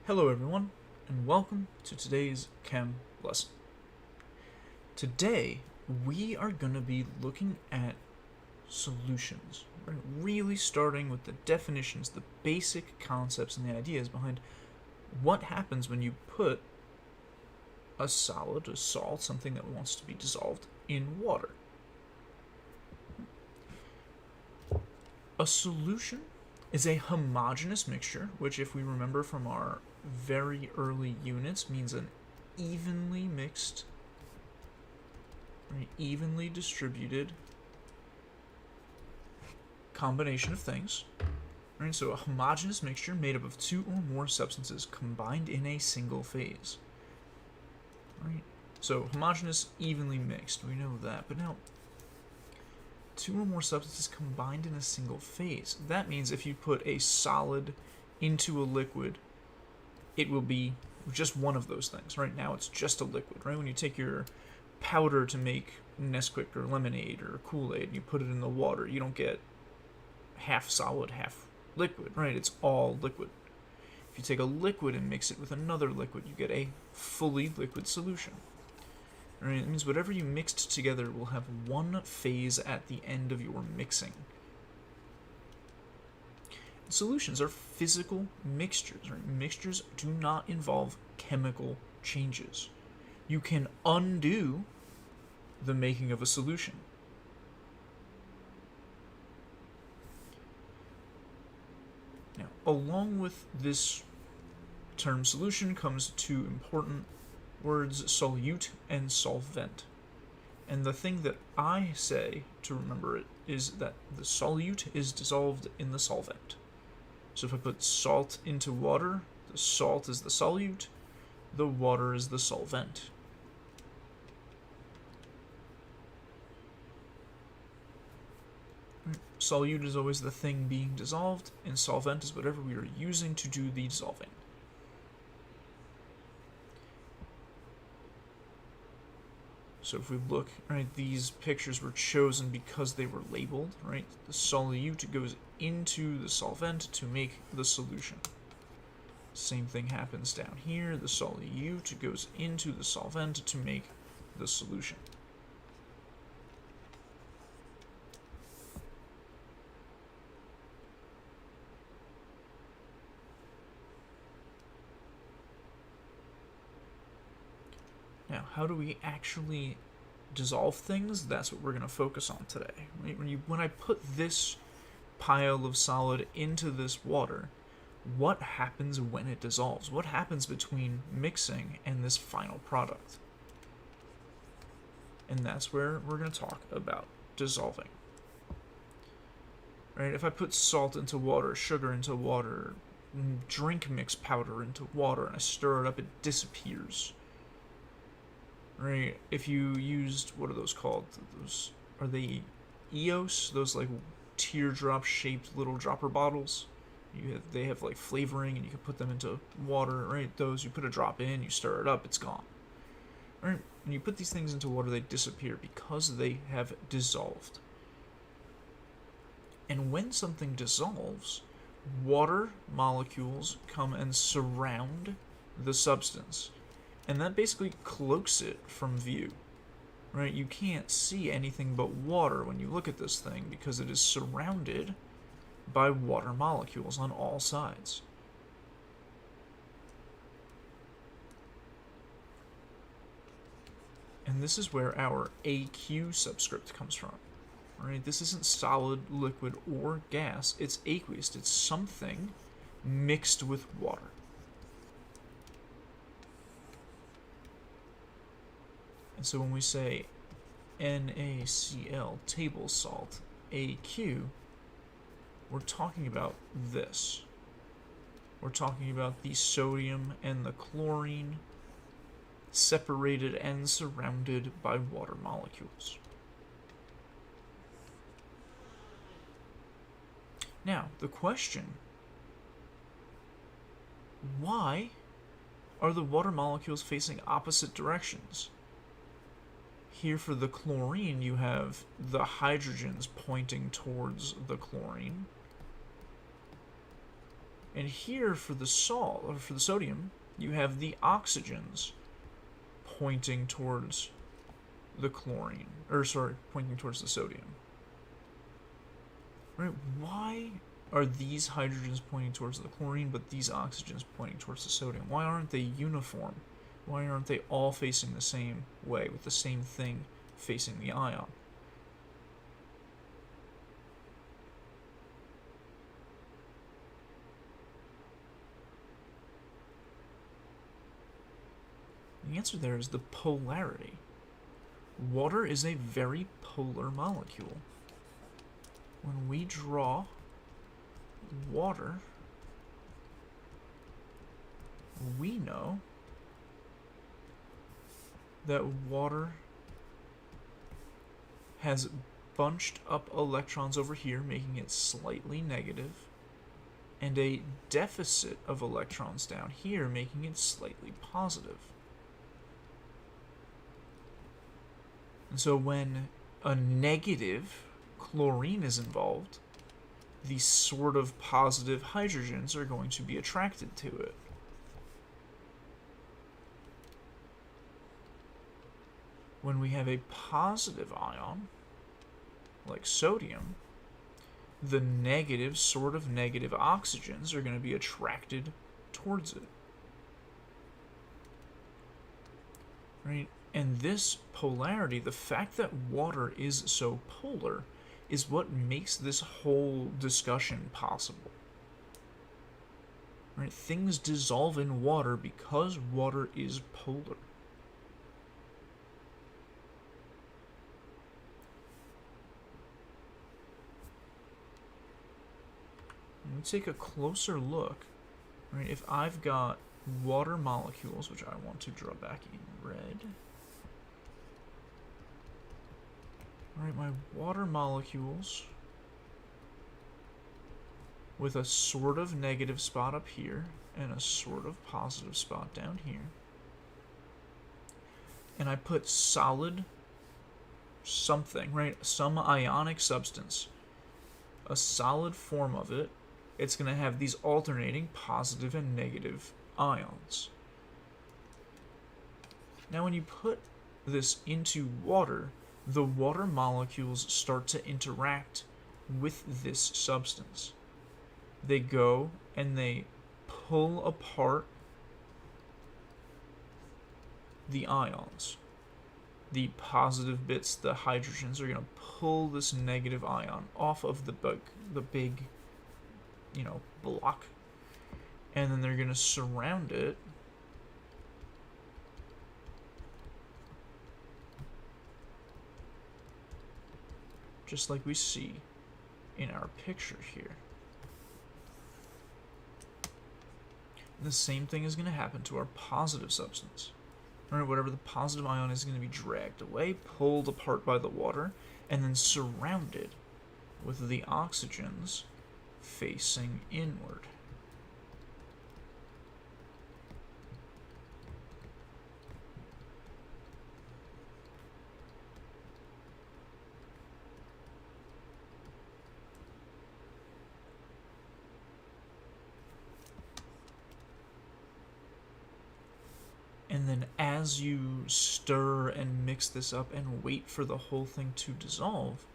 Hello everyone, and welcome to today's chem lesson. Today, we are going to be looking at solutions. We're really starting with the definitions, the basic concepts, and the ideas behind what happens when you put a solid, a salt, something that wants to be dissolved, in water. A solution is a homogeneous mixture, which, if we remember from our very early units, means an evenly mixed, evenly distributed combination of things. Right? So a homogeneous mixture made up of two or more substances combined in a single phase. Right? So homogeneous, evenly mixed, we know that. But now, two or more substances combined in a single phase. That means if you put a solid into a liquid, it will be just one of those things. Right now it's just a liquid. Right? When you take your powder to make Nesquik or lemonade or Kool-Aid and you put it in the water, you don't get half solid, half liquid. Right? It's all liquid. If you take a liquid and mix it with another liquid, you get a fully liquid solution. Right? It means whatever you mixed together will have one phase at the end of your mixing. Solutions are physical mixtures. Right? Mixtures do not involve chemical changes. You can undo the making of a solution. Now, along with this term solution comes two important words, solute and solvent. And the thing that I say to remember it is that the solute is dissolved in the solvent. So if I put salt into water, the salt is the solute, the water is the solvent. Solute is always the thing being dissolved, and solvent is whatever we are using to do the dissolving. So if we look, right, these pictures were chosen because they were labeled, right? The solute goes into the solvent to make the solution. Same thing happens down here. The solute goes into the solvent to make the solution. Now, how do we actually dissolve things? That's what we're going to focus on today. Right? When I put this pile of solid into this water, what happens when it dissolves? What happens between mixing and this final product? And that's where we're going to talk about dissolving. Right? If I put salt into water, sugar into water, drink mix powder into water, and I stir it up, it disappears. Right? If you used, what are those called? Those, are they EOS? Those like teardrop shaped little dropper bottles? They have like flavoring and you can put them into water, right? Those, you put a drop in, you stir it up, it's gone. Right? When you put these things into water, they disappear because they have dissolved. And when something dissolves, water molecules come and surround the substance. And that basically cloaks it from view. Right? You can't see anything but water when you look at this thing because it is surrounded by water molecules on all sides. And this is where our AQ subscript comes from. Right? This isn't solid, liquid, or gas. It's aqueous. It's something mixed with water. And so when we say NaCl, table salt, AQ, we're talking about this. We're talking about the sodium and the chlorine separated and surrounded by water molecules. Now, the question, why are the water molecules facing opposite directions? Here for the chlorine, you have the hydrogens pointing towards the chlorine. And here for the salt, or for the sodium, you have the oxygens pointing towards the chlorine, or sorry, pointing towards the sodium. Right? Why are these hydrogens pointing towards the chlorine, but these oxygens pointing towards the sodium? Why aren't they uniform? Why aren't they all facing the same way, with the same thing facing the ion? The answer there is the polarity. Water is a very polar molecule. When we draw water, we know that water has bunched up electrons over here, making it slightly negative, and a deficit of electrons down here, making it slightly positive. And so when a negative chlorine is involved, the sort of positive hydrogens are going to be attracted to it. When we have a positive ion, like sodium, the negative, sort of negative oxygens are going to be attracted towards it. Right? And this polarity, the fact that water is so polar, is what makes this whole discussion possible. Right? Things dissolve in water because water is polar. Let me take a closer look. Right? If I've got water molecules, which I want to draw back in red. Alright, my water molecules with a sort of negative spot up here and a sort of positive spot down here. And I put solid something, right? Some ionic substance. A solid form of it. It's going to have these alternating positive and negative ions. Now when you put this into water, the water molecules start to interact with this substance. They go and they pull apart the ions. The positive bits, the hydrogens, are going to pull this negative ion off of the big, block. And then they're going to surround it just like we see in our picture here. The same thing is going to happen to our positive substance. Right, whatever the positive ion is going to be dragged away, pulled apart by the water, and then surrounded with the oxygens facing inward. And then as you stir and mix this up and wait for the whole thing to dissolve,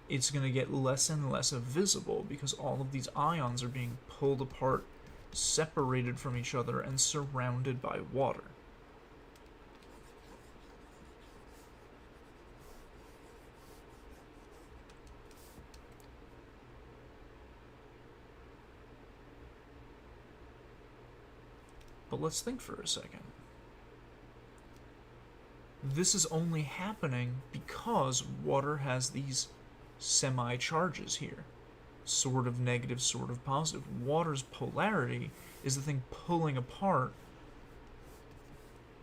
it's going to get less and less visible because all of these ions are being pulled apart, separated from each other, and surrounded by water. But let's think for a second. This is only happening because water has these semi-charges here. Sort of negative, sort of positive. Water's polarity is the thing pulling apart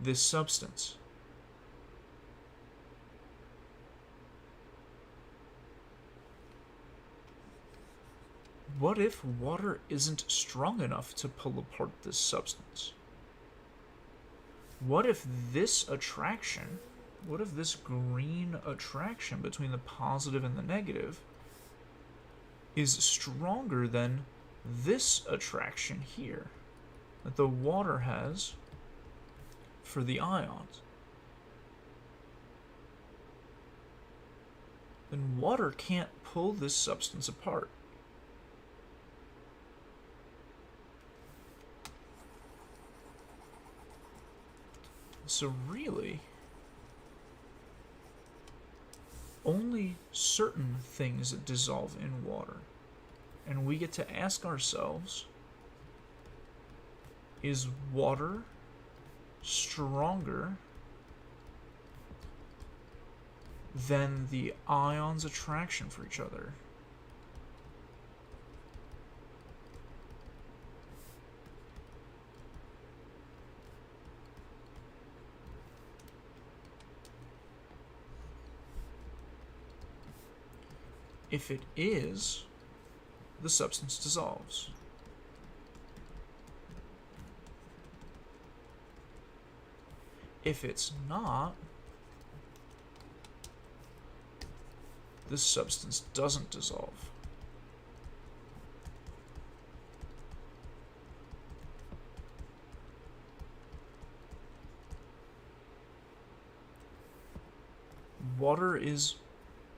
this substance. What if water isn't strong enough to pull apart this substance? What if this attraction, what if this green attraction between the positive and the negative is stronger than this attraction here that the water has for the ions, then water can't pull this substance apart. So really, only certain things dissolve in water. And we get to ask ourselves, is water stronger than the ions' attraction for each other? If it is, the substance dissolves. If it's not, the substance doesn't dissolve. Water is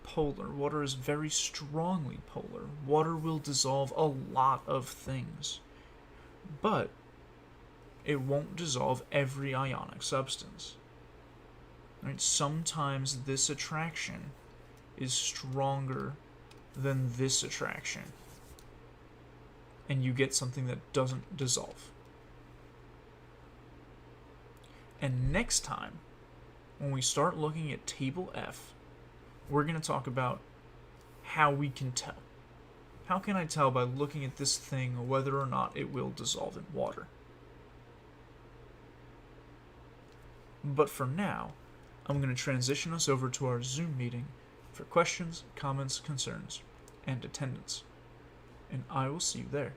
polar. Water is very strongly polar. Water will dissolve a lot of things, but it won't dissolve every ionic substance. Right? Sometimes this attraction is stronger than this attraction, and you get something that doesn't dissolve. And next time, when we start looking at Table F, we're going to talk about how we can tell. How can I tell by looking at this thing whether or not it will dissolve in water? But for now, I'm going to transition us over to our Zoom meeting for questions, comments, concerns, and attendance. And I will see you there.